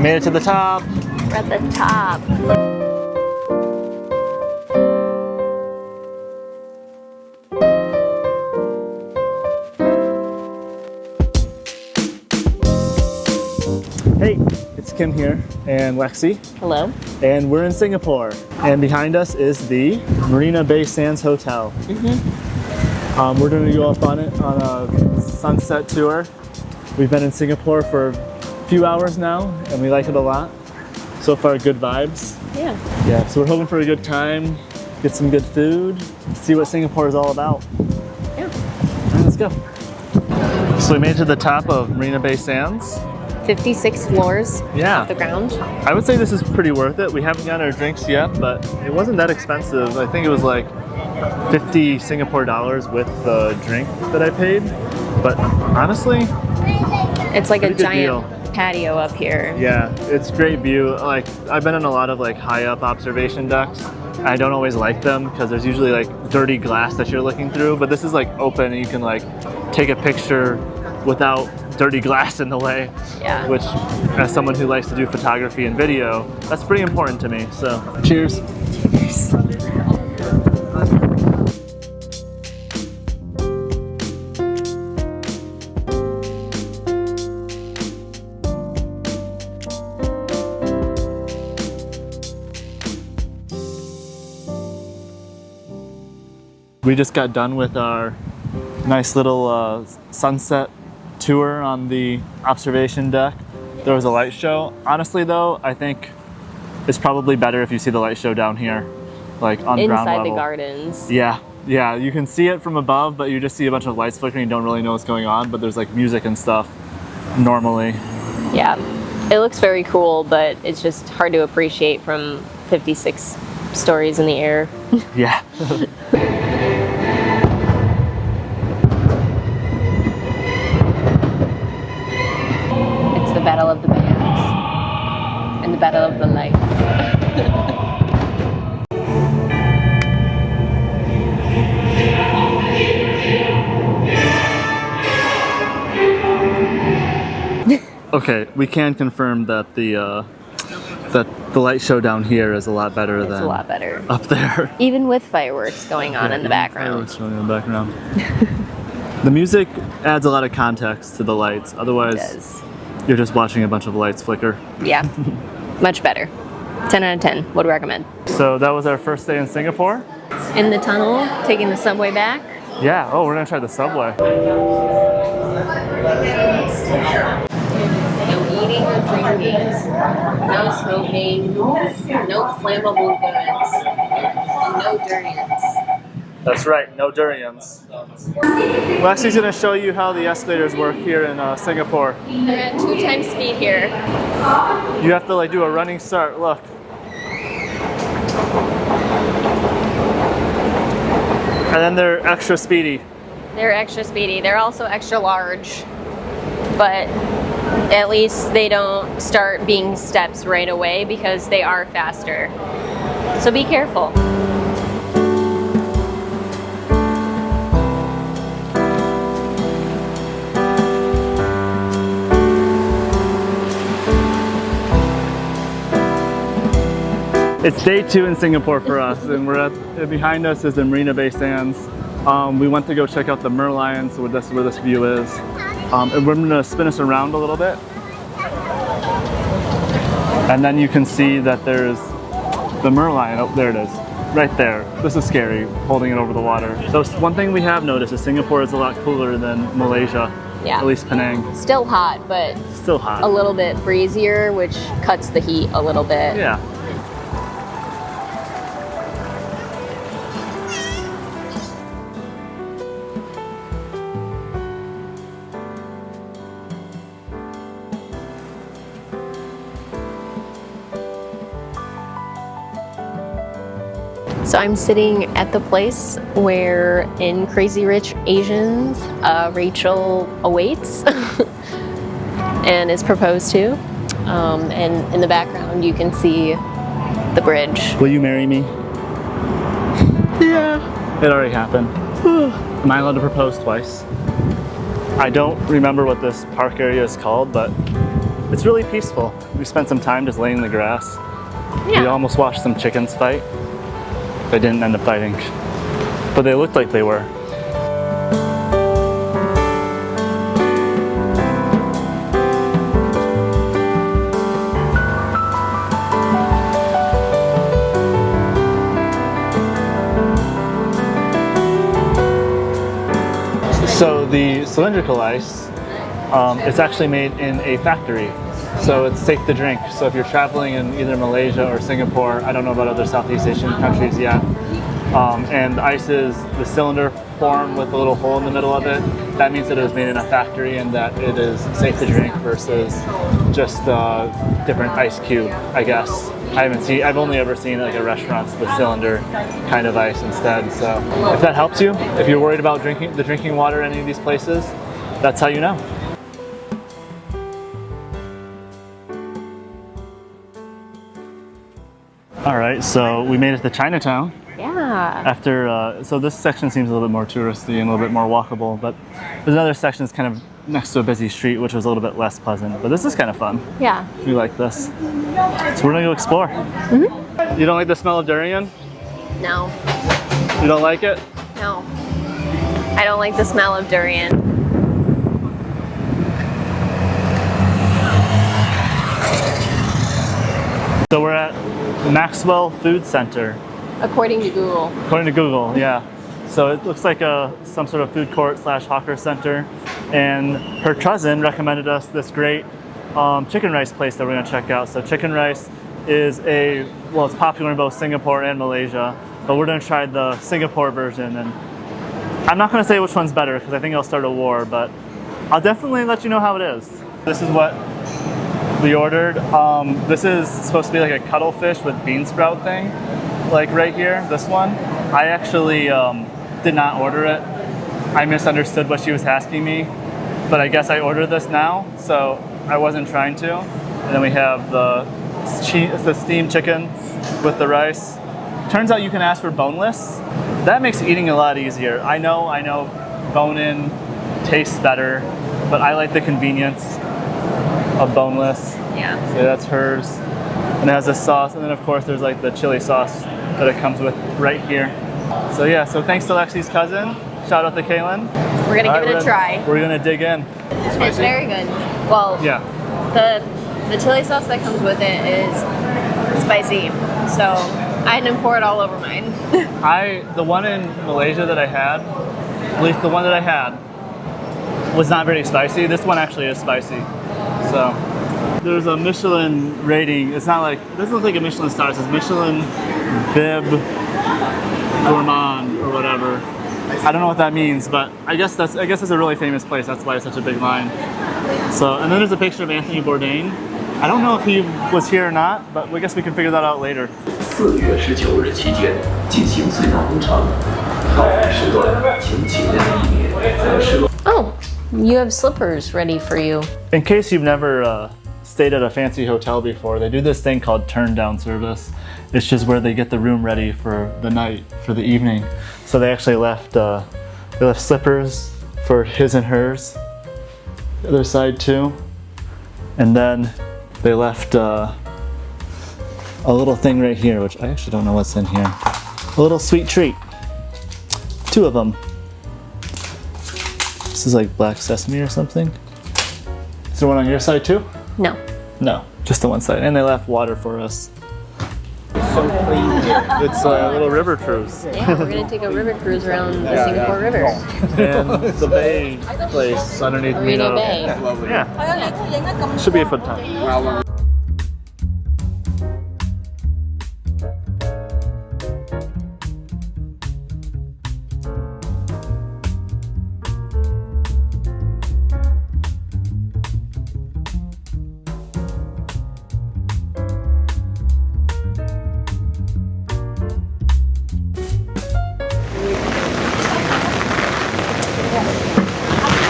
made it to the top. We're at the top. Hey, it's Kim here and Lexi. Hello. And we're in Singapore. And behind us is the Marina Bay Sands Hotel. We're going to go up on it on a sunset tour. We've been in Singapore for a few hours now and we like it a lot. So far, good vibes. Yeah, so we're hoping for a good time, get some good food, see what Singapore is all about. Yeah. All right, let's go. So we made it to the top of Marina Bay Sands. 56 floors off the ground. I would say this is pretty worth it. We haven't gotten our drinks yet, but it wasn't that expensive. I think it was like 50 Singapore dollars with the drink that I paid. But honestly, it's like a giant deal. Patio up here. Yeah, it's great view. Like I've been in a lot of like high up observation decks. I don't always like them because there's usually like dirty glass that you're looking through, but this is like open and you can like take a picture without dirty glass in the way. Yeah. Which, as someone who likes to do photography and video, that's pretty important to me. So, cheers. We just got done with our nice little sunset tour on the observation deck. There was a light show. Honestly though, I think it's probably better if you see the light show down here, like on ground level. Inside the gardens. Yeah, you can see it from above, but you just see a bunch of lights flickering. You don't really know what's going on, but there's like music and stuff normally. Yeah. It looks very cool, but it's just hard to appreciate from 56 stories in the air. Yeah. The battle of the bands and the battle of the lights. Okay, we can confirm that the light show down here is a lot better than a lot better up there. Even with fireworks going on in the background. Fireworks going in the background. The music adds a lot of context to the lights. Otherwise, you're just watching a bunch of lights flicker. Yeah, much better. 10 out of 10, would recommend. So that was our first day in Singapore. In the tunnel, taking the subway back. Yeah, oh, we're gonna try the subway. No eating or drinking, no smoking, no flammable goods, and no durians. That's right, no durians. Lexi's gonna show you how the escalators work here in Singapore. They're at 2 times speed here. You have to like do a running start, look. And then they're extra speedy. They're extra speedy. They're also extra large, but at least they don't start being steps right away because they are faster. So be careful. It's day 2 in Singapore for us, and behind us is the Marina Bay Sands. We went to go check out the merlion, so that's where this view is. And we're gonna spin us around a little bit. And then you can see that there's the merlion. Oh, there it is, right there. This is scary, holding it over the water. So one thing we have noticed is Singapore is a lot cooler than Malaysia. Yeah. At least Penang. Still hot, but still hot. A little bit breezier, which cuts the heat a little bit. Yeah. So I'm sitting at the place where in Crazy Rich Asians, Rachel awaits and is proposed to. And in the background you can see the bridge. Will you marry me? Yeah. It already happened. Am I allowed to propose twice? I don't remember what this park area is called, but It's really peaceful. We spent some time just laying in the grass. Yeah. We almost watched some chickens fight. They didn't end up fighting, but they looked like they were. So the cylindrical ice, it's actually made in a factory. So it's safe to drink. So if you're traveling in either Malaysia or Singapore, I don't know about other Southeast Asian countries yet, and the ice is the cylinder form with a little hole in the middle of it, that means that it was made in a factory and that it is safe to drink versus just a different ice cube, I guess. I've only ever seen like a restaurants with cylinder kind of ice instead. So if that helps you, if you're worried about the drinking water in any of these places, that's how you know. All right, so we made it to Chinatown. Yeah. After, so this section seems a little bit more touristy and a little bit more walkable, but there's another section that's kind of next to a busy street, which was a little bit less pleasant. But this is kind of fun. Yeah. We like this. So we're gonna go explore. Mm-hmm. You don't like the smell of durian? No. You don't like it? No. I don't like the smell of durian. So we're at Maxwell Food Center. According to Google. According to Google, yeah. So it looks like some sort of food court / hawker center. And her cousin recommended us this great chicken rice place that we're gonna check out. So chicken rice is it's popular in both Singapore and Malaysia, but we're gonna try the Singapore version. And I'm not gonna say which one's better because I think it'll start a war, but I'll definitely let you know how it is. This is what we ordered. This is supposed to be like a cuttlefish with bean sprout thing, like right here, this one. I actually did not order it. I misunderstood what she was asking me, but I guess I ordered this now, so I wasn't trying to. And then we have the steamed chicken with the rice. Turns out you can ask for boneless. That makes eating a lot easier. I know bone-in tastes better, but I like the convenience of boneless. Yeah. So that's hers. And it has a sauce, and then of course there's like the chili sauce that it comes with right here. So yeah, so thanks to Lexi's cousin. Shout out to Kaylin. We're gonna give it a try. We're gonna dig in. It's very good. Well, yeah. The chili sauce that comes with it is spicy, so I didn't pour it all over mine. The one in Malaysia that I had, at least the one that I had, was not very spicy. This one actually is spicy. So there's a Michelin rating. It doesn't look like a Michelin star. It says Michelin Bib Gourmand or whatever. I don't know what that means, but I guess it's a really famous place. That's why it's such a big line. So, and then there's a picture of Anthony Bourdain. I don't know if he was here or not, but I guess we can figure that out later. 4月19日期间进行隧道工程，高峰时段请尽量避免在施工。 Oh, you have slippers ready for you. In case you've never stayed at a fancy hotel before, they do this thing called turn down service. It's just where they get the room ready for the night, for the evening. So they actually left slippers for his and hers. The other side too. And then they left a little thing right here, which I actually don't know what's in here. A little sweet treat. 2 of them. This is like black sesame or something. Is there one on your side too? No. No, just the one side. And they left water for us. It's a little river cruise. Yeah, we're gonna take a river cruise around the Singapore River. And the bay place underneath Marina Bay. Yeah. Should be a fun time.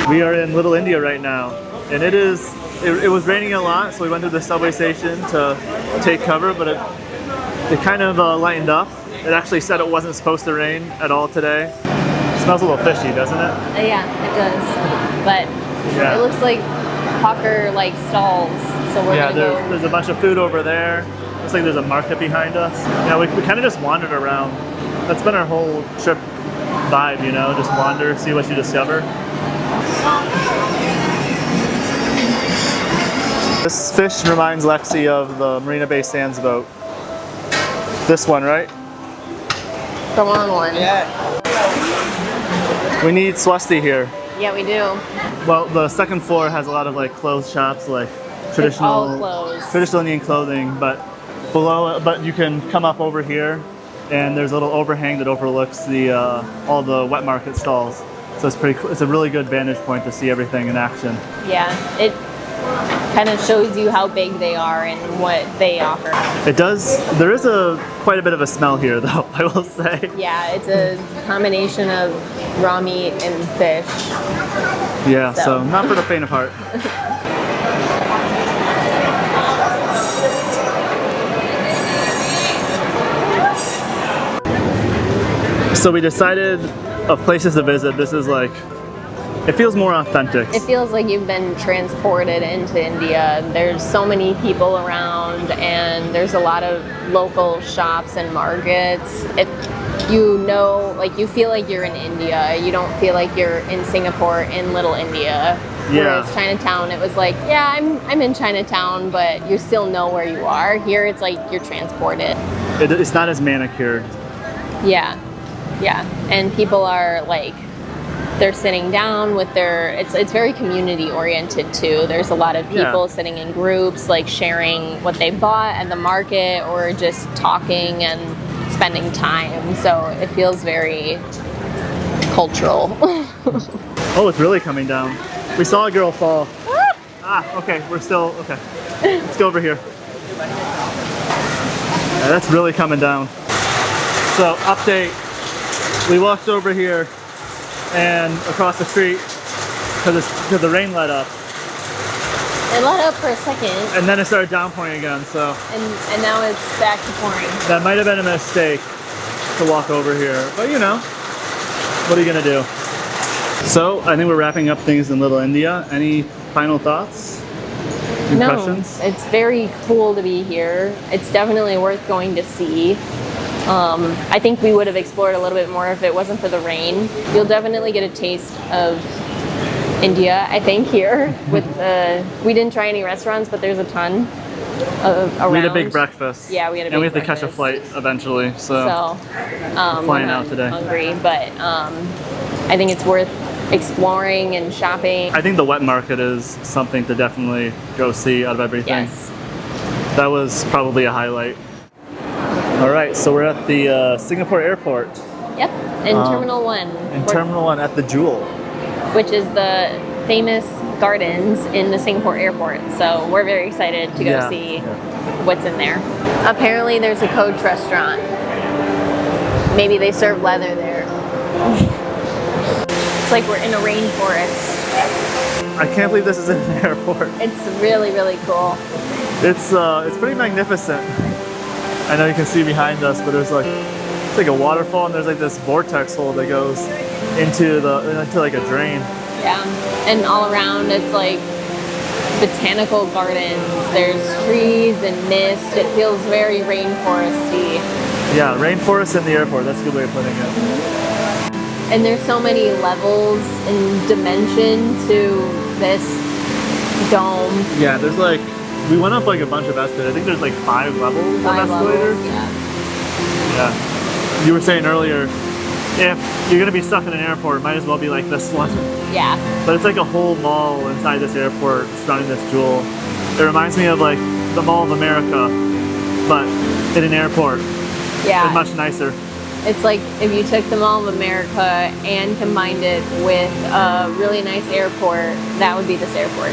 We are in Little India right now, and it was raining a lot, so we went to the subway station to take cover, but it kind of lightened up. It actually said it wasn't supposed to rain at all today. It smells a little fishy, doesn't it? Yeah, it does. But Yeah. it looks like hawker like stalls. So we're Yeah, gonna go. there's a bunch of food over there. Looks like there's a market behind us. Yeah, we kind of just wandered around. That's been our whole trip vibe, you know, just wander, see what you discover. This fish reminds Lexi of the Marina Bay Sands boat. This one, right? The long one. Yeah. We need Swasti here. Yeah, we do. Well, the second floor has a lot of like clothes shops, like traditional, all clothes. traditional Indian clothing, but below, but you can come up over here, and there's a little overhang that overlooks the all the wet market stalls. So it's pretty. It's a really good vantage point to see everything in action. Yeah, it kind of shows you how big they are and what they offer. It does. There is quite a bit of a smell here, though, I will say. Yeah, it's a combination of raw meat and fish. Yeah, so not for the faint of heart. So we decided of places to visit. This is like, it feels more authentic. It feels like you've been transported into India. There's so many people around, and there's a lot of local shops and markets. You know, like you feel like you're in India. You don't feel like you're in Singapore in Little India. Yeah. Whereas Chinatown, it was like, yeah, I'm in Chinatown, but you still know where you are. Here, it's like you're transported. It's not as manicured. Yeah, yeah, and people are like, they're sitting down with their, it's very community oriented too. There's a lot of people sitting in groups, like sharing what they bought at the market or just talking and spending time. So it feels very cultural. Oh, it's really coming down. We saw a girl fall. Okay, we're still, okay. Let's go over here. Yeah, that's really coming down. So, update. We walked over here and across the street because the rain let up. It let up for a second. And then it started downpouring again, so. And now it's back to pouring. That might have been a mistake to walk over here, but you know, what are you gonna do? So, I think we're wrapping up things in Little India. Any final thoughts? Impressions? No, it's very cool to be here. It's definitely worth going to see. I think we would have explored a little bit more if it wasn't for the rain. You'll definitely get a taste of India, I think, here. With we didn't try any restaurants, but there's a ton around. We had a big breakfast. Yeah, we had a big breakfast. And we have to catch a flight eventually, so we're flying out today. Hungry, but I think it's worth exploring and shopping. I think the wet market is something to definitely go see out of everything. Yes. That was probably a highlight. All right, so we're at the Singapore airport. Yep, in Terminal 1. In Terminal 1 at the Jewel. Which is the famous gardens in the Singapore airport. So we're very excited to go see what's in there. Apparently there's a coach restaurant. Maybe they serve leather there. It's like we're in a rainforest. I can't believe this is in an airport. It's really, really cool. It's pretty magnificent. I know you can see behind us, but there's like, it's like a waterfall, and there's like this vortex hole that goes into like a drain. Yeah, and all around it's like botanical gardens. There's trees and mist. It feels very rainforesty. Yeah, rainforest in the airport. That's a good way of putting it. And there's so many levels and dimension to this dome. Yeah, there's like, we went up like a bunch of escalators. I think there's like 5 levels of escalators. Yeah. You were saying earlier, if you're gonna be stuck in an airport, it might as well be like this one. Yeah. But it's like a whole mall inside this airport surrounding this jewel. It reminds me of like the Mall of America, but in an airport. Yeah. And much nicer. It's like if you took the Mall of America and combined it with a really nice airport, that would be this airport.